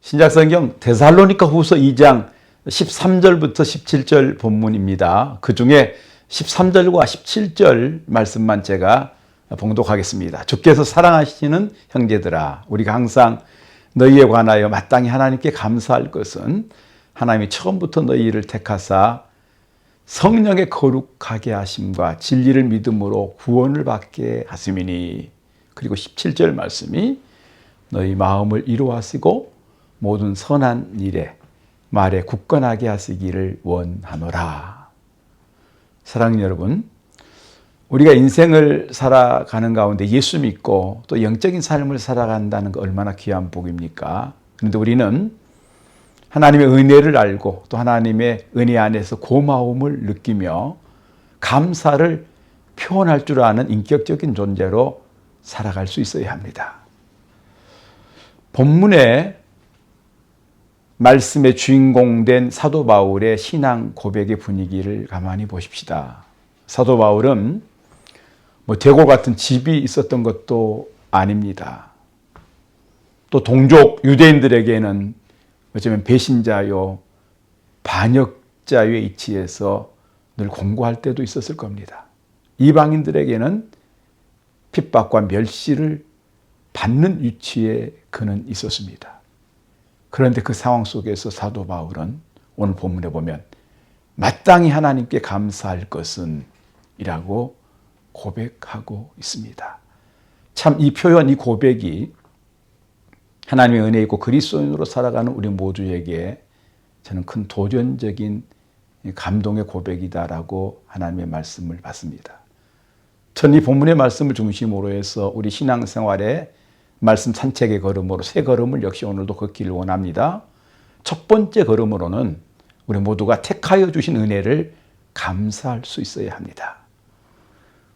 신약성경 데살로니가 후서 2장 13절부터 17절 본문입니다. 그 중에 13절과 17절 말씀만 제가 봉독하겠습니다. 주께서 사랑하시는 형제들아, 우리가 항상 너희에 관하여 마땅히 하나님께 감사할 것은 하나님이 처음부터 너희를 택하사 성령의 거룩하게 하심과 진리를 믿음으로 구원을 받게 하심이니. 그리고 17절 말씀이 너희 마음을 이루하시고 모든 선한 일에 말에 굳건하게 하시기를 원하노라. 사랑하는 여러분, 우리가 인생을 살아가는 가운데 예수 믿고 또 영적인 삶을 살아간다는 거 얼마나 귀한 복입니까? 그런데 우리는 하나님의 은혜를 알고 또 하나님의 은혜 안에서 고마움을 느끼며 감사를 표현할 줄 아는 인격적인 존재로 살아갈 수 있어야 합니다. 본문의 말씀의 주인공 된 사도 바울의 신앙 고백의 분위기를 가만히 보십시다. 사도 바울은 대궐 같은 집이 있었던 것도 아닙니다. 또 동족 유대인들에게는 어쩌면 배신자요, 반역자의 위치에서 늘 공고할 때도 있었을 겁니다. 이방인들에게는 핍박과 멸시를 받는 위치에 그는 있었습니다. 그런데 그 상황 속에서 사도 바울은 오늘 본문에 보면 마땅히 하나님께 감사할 것은 이라고 고백하고 있습니다. 참 이 표현, 이 고백이 하나님의 은혜 있고 그리스도인으로 살아가는 우리 모두에게 저는 큰 도전적인 감동의 고백이다라고 하나님의 말씀을 받습니다. 전 이 본문의 말씀을 중심으로 해서 우리 신앙생활에 말씀 산책의 걸음으로 새 걸음을 역시 오늘도 걷기를 원합니다. 첫 번째 걸음으로는 우리 모두가 택하여 주신 은혜를 감사할 수 있어야 합니다.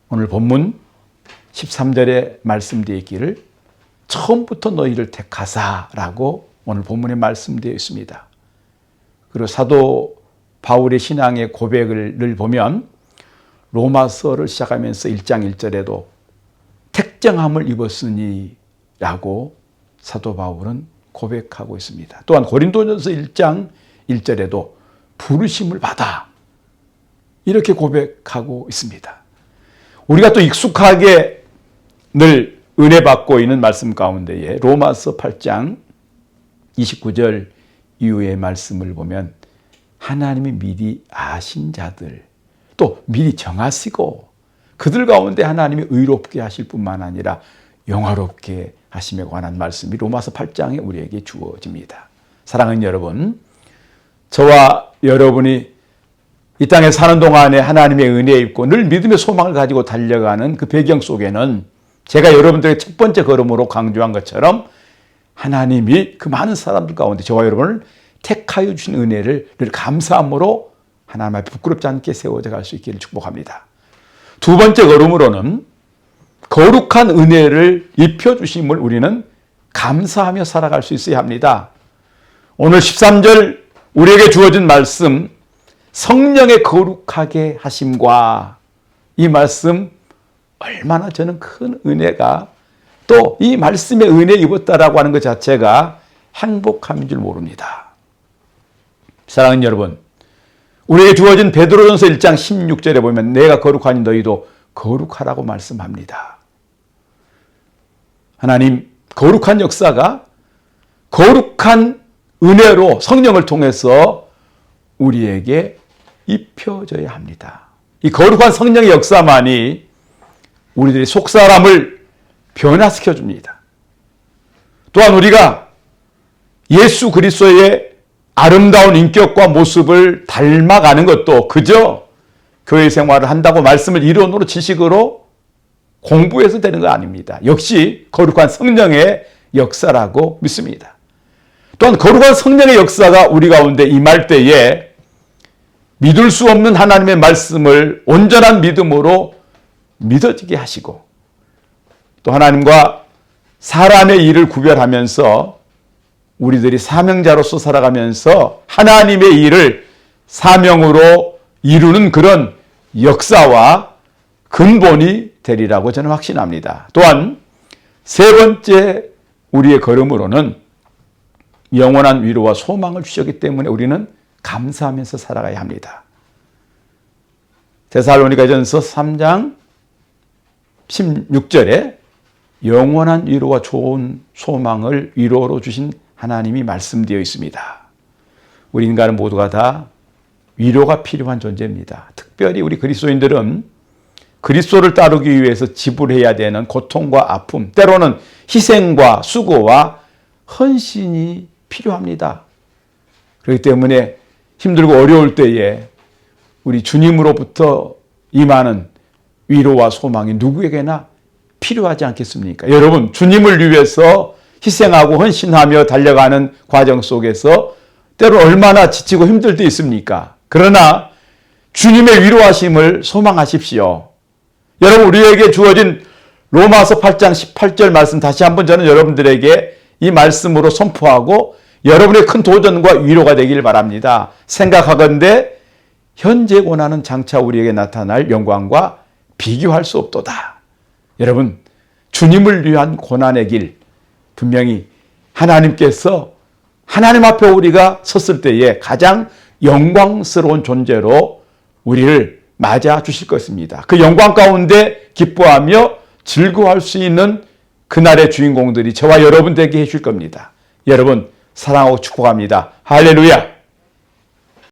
오늘 본문 13절에 말씀되어 있기를 처음부터 너희를 택하사라고 오늘 본문에 말씀되어 있습니다. 그리고 사도 바울의 신앙의 고백을 보면 로마서를 시작하면서 1장 1절에도 택정함을 입었으니 라고 사도 바울은 고백하고 있습니다. 또한 고린도전서 1장 1절에도 부르심을 받아 이렇게 고백하고 있습니다. 우리가 또 익숙하게 늘 은혜 받고 있는 말씀 가운데에 로마서 8장 29절 이후의 말씀을 보면 하나님이 미리 아신 자들 또 미리 정하시고 그들 가운데 하나님이 의롭게 하실 뿐만 아니라 영화롭게 하심에 관한 말씀이 로마서 8장에 우리에게 주어집니다. 사랑하는 여러분, 저와 여러분이 이 땅에 사는 동안에 하나님의 은혜에 입고 늘 믿음의 소망을 가지고 달려가는 그 배경 속에는 제가 여러분들의 첫 번째 걸음으로 강조한 것처럼 하나님이 그 많은 사람들 가운데 저와 여러분을 택하여 주신 은혜를 늘 감사함으로 하나님 앞에 부끄럽지 않게 세워져 갈 수 있기를 축복합니다. 두 번째 걸음으로는 거룩한 은혜를 입혀주심을 우리는 감사하며 살아갈 수 있어야 합니다. 오늘 13절 우리에게 주어진 말씀 성령의 거룩하게 하심과 이 말씀 얼마나 저는 큰 은혜가 또 이 말씀의 은혜 입었다라고 하는 것 자체가 행복함인 줄 모릅니다. 사랑하는 여러분, 우리에게 주어진 베드로전서 1장 16절에 보면 내가 거룩하니 너희도 거룩하라고 말씀합니다. 하나님 거룩한 역사가 거룩한 은혜로 성령을 통해서 우리에게 입혀져야 합니다. 이 거룩한 성령의 역사만이 우리들의 속사람을 변화시켜 줍니다. 또한 우리가 예수 그리스도의 아름다운 인격과 모습을 닮아가는 것도 그저 교회 생활을 한다고 말씀을 이론으로 지식으로 공부해서 되는 거 아닙니다. 역시 거룩한 성령의 역사라고 믿습니다. 또한 거룩한 성령의 역사가 우리 가운데 임할 때에 믿을 수 없는 하나님의 말씀을 온전한 믿음으로 믿어지게 하시고 또 하나님과 사람의 일을 구별하면서 우리들이 사명자로서 살아가면서 하나님의 일을 사명으로 이루는 그런 역사와 근본이 되리라고 저는 확신합니다. 또한 세 번째 우리의 걸음으로는 영원한 위로와 소망을 주셨기 때문에 우리는 감사하면서 살아가야 합니다. 데살로니가전서 3장 16절에 영원한 위로와 좋은 소망을 위로로 주신 하나님이 말씀되어 있습니다. 우리 인간은 모두가 다 위로가 필요한 존재입니다. 특별히 우리 그리스도인들은 그리스도를 따르기 위해서 지불해야 되는 고통과 아픔, 때로는 희생과 수고와 헌신이 필요합니다. 그렇기 때문에 힘들고 어려울 때에 우리 주님으로부터 임하는 위로와 소망이 누구에게나 필요하지 않겠습니까? 여러분, 주님을 위해서 희생하고 헌신하며 달려가는 과정 속에서 때로 얼마나 지치고 힘들 때 있습니까? 그러나 주님의 위로하심을 소망하십시오. 여러분, 우리에게 주어진 로마서 8장 18절 말씀 다시 한번 저는 여러분들에게 이 말씀으로 선포하고 여러분의 큰 도전과 위로가 되길 바랍니다. 생각하건대 현재 고난은 장차 우리에게 나타날 영광과 비교할 수 없도다. 여러분, 주님을 위한 고난의 길, 분명히 하나님께서 하나님 앞에 우리가 섰을 때에 가장 영광스러운 존재로 우리를 맞아 주실 것입니다. 그 영광 가운데 기뻐하며 즐거워할 수 있는 그날의 주인공들이 저와 여러분 되게 해줄 겁니다. 여러분, 사랑하고 축복합니다. 할렐루야!